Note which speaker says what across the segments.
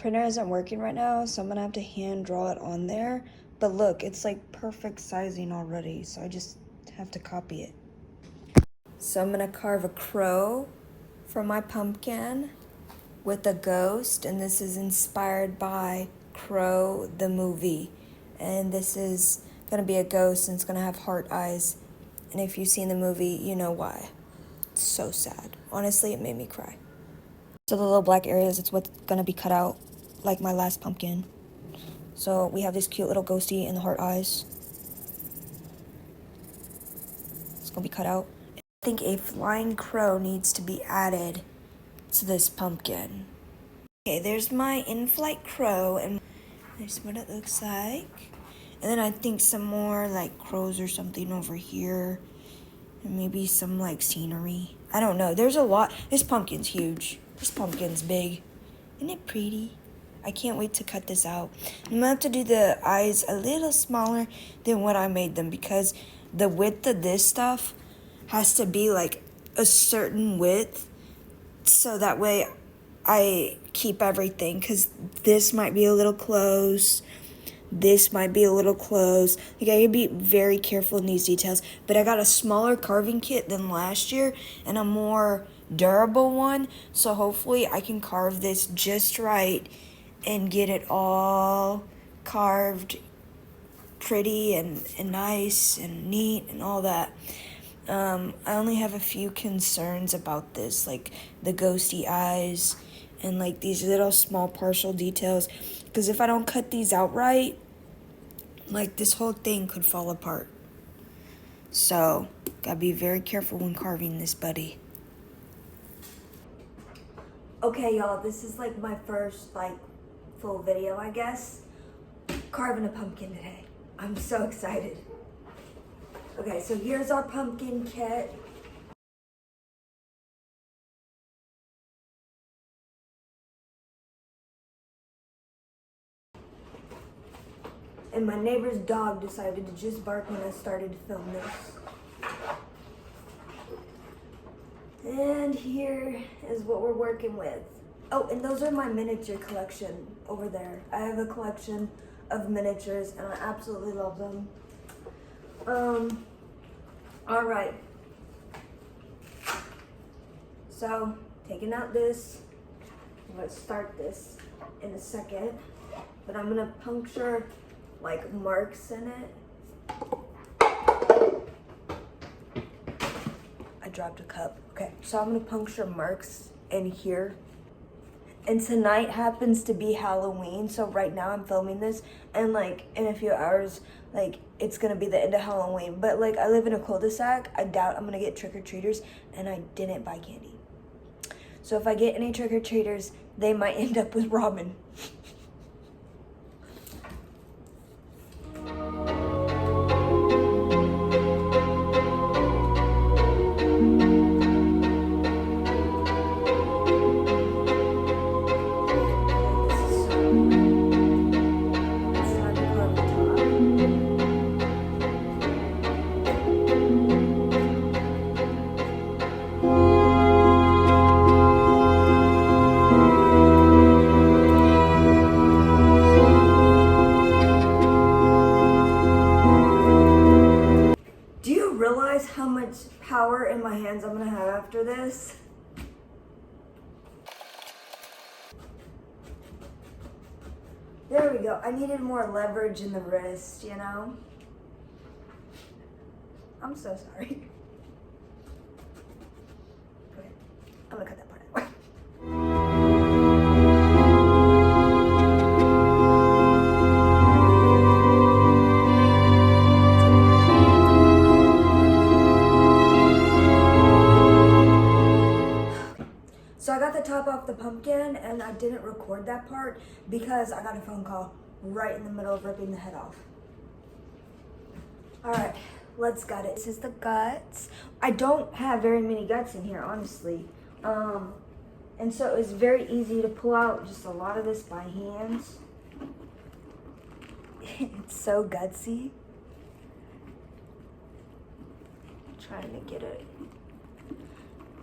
Speaker 1: Printer isn't working right now, so I'm gonna have to hand draw it on there. But look, it's like perfect sizing already, so I just have to copy it. So I'm gonna carve a crow for my pumpkin with a ghost, and this is inspired by Crow the movie. And this is gonna be a ghost, and it's gonna have heart eyes. And if you've seen the movie, you know why. It's so sad. Honestly, it made me cry. So the little black areas, it's what's gonna be cut out, like my last pumpkin. So we have this cute little ghosty and the heart eyes. It's gonna be cut out. I think a flying crow needs to be added to this pumpkin. Okay, there's my in-flight crow, and there's what it looks like. And then I think some more like crows or something over here. And maybe some like scenery. I don't know. There's a lot. This pumpkin's huge. This pumpkin's big. Isn't it pretty? I can't wait to cut this out. I'm gonna have to do the eyes a little smaller than what I made them because the width of this stuff has to be like a certain width so that way I keep everything, because this might be a little close. This might be a little close. Like, I gotta be very careful in these details. But I got a smaller carving kit than last year and a more durable one. So hopefully I can carve this just right and get it all carved pretty and nice and neat and all that. I only have a few concerns about this, like the ghosty eyes and like these little small partial details, because if I don't cut these out right, like this whole thing could fall apart. So gotta be very careful when carving this buddy. Okay, y'all, this is like my first like full video, I guess, carving a pumpkin today. I'm so excited. Okay, so here's our pumpkin kit. And my neighbor's dog decided to just bark when I started to film this. And here is what we're working with. Oh, and those are my miniature collection over there. I have a collection of miniatures and I absolutely love them. All right. So, taking out this, I'm gonna start this in a second, but I'm gonna puncture like marks in it. I dropped a cup. Okay, so I'm gonna puncture marks in here. And tonight happens to be Halloween, so right now I'm filming this, and like in a few hours, like it's gonna be the end of Halloween. But like I live in a cul-de-sac, I doubt I'm gonna get trick-or-treaters, and I didn't buy candy. So if I get any trick-or-treaters, they might end up with Robin. How much power in my hands I'm gonna have after this. There we go. I needed more leverage in the wrist, you know? I'm so sorry. Okay, I'm gonna cut that part out. So I got the top off the pumpkin and I didn't record that part because I got a phone call right in the middle of ripping the head off. All right, let's gut it. This is the guts. I don't have very many guts in here, honestly. And so it's very easy to pull out just a lot of this by hands. It's so gutsy. I'm trying to get it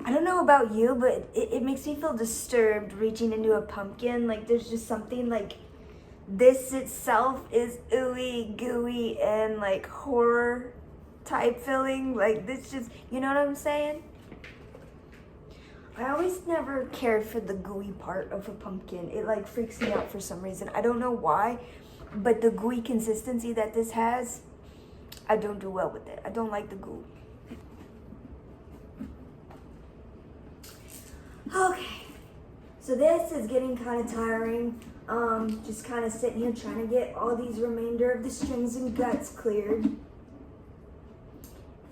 Speaker 1: I don't know about you, but it makes me feel disturbed reaching into a pumpkin. Like there's just something like this itself is ooey gooey and like horror type feeling. Like this just, you know what I'm saying? I always never cared for the gooey part of a pumpkin. It like freaks me out for some reason. I don't know why, but the gooey consistency that this has, I don't do well with it. I don't like the goo. Okay, so this is getting kind of tiring. Just kind of sitting here trying to get all these remainder of the strings and guts cleared.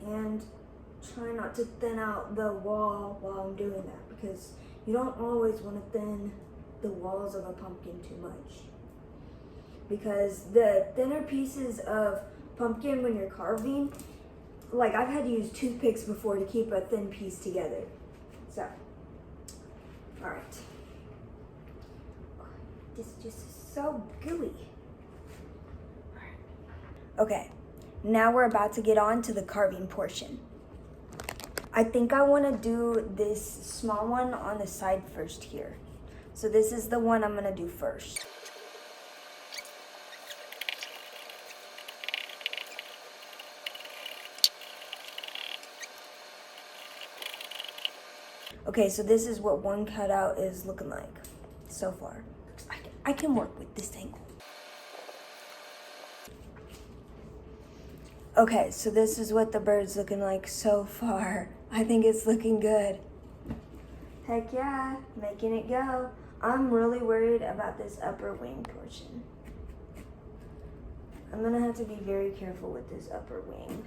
Speaker 1: And try not to thin out the wall while I'm doing that, because you don't always want to thin the walls of a pumpkin too much. Because the thinner pieces of pumpkin when you're carving, like I've had to use toothpicks before to keep a thin piece together. So. All right. This just is so gooey. All right. Okay, now we're about to get on to the carving portion. I think I want to do this small one on the side first here. So this is the one I'm going to do first. Okay, so this is what one cutout is looking like so far. I can work with this angle. Okay, so this is what the bird's looking like so far. I think it's looking good. Heck yeah, making it go. I'm really worried about this upper wing portion. I'm gonna have to be very careful with this upper wing.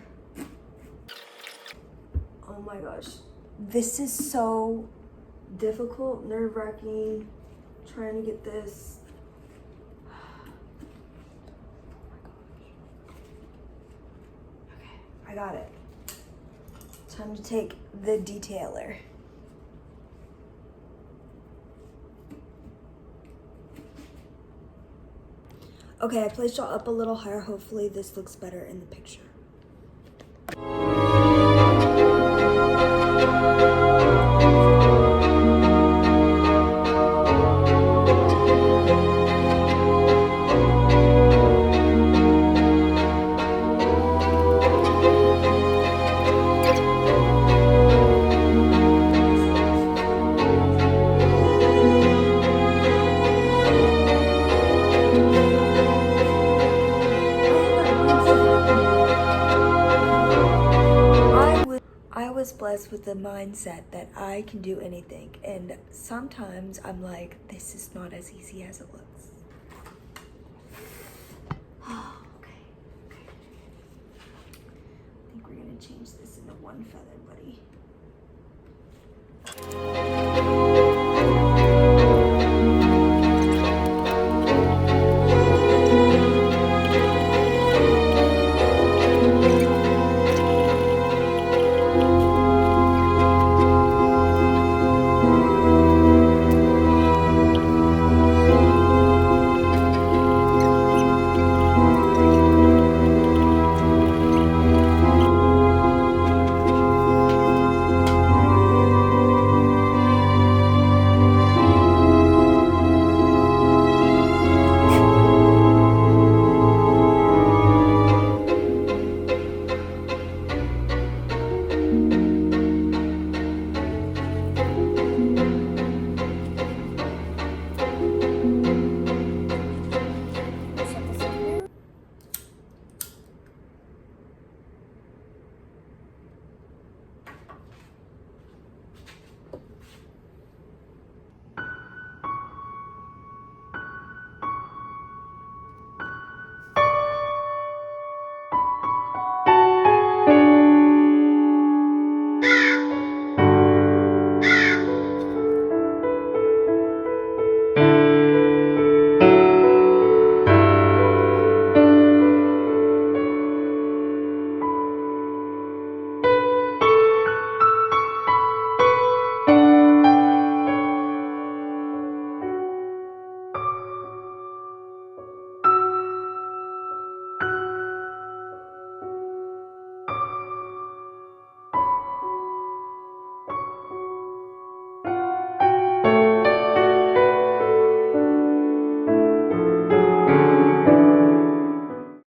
Speaker 1: Oh my gosh. This is so difficult, nerve-wracking, trying to get this. Oh my gosh. Okay, I got it. Time to take the detailer. Okay, I placed y'all up a little higher. Hopefully this looks better in the picture. I was blessed with the mindset that I can do anything, and sometimes I'm like, this is not as easy as it looks. Oh, okay. I think we're gonna change this into one feather, buddy.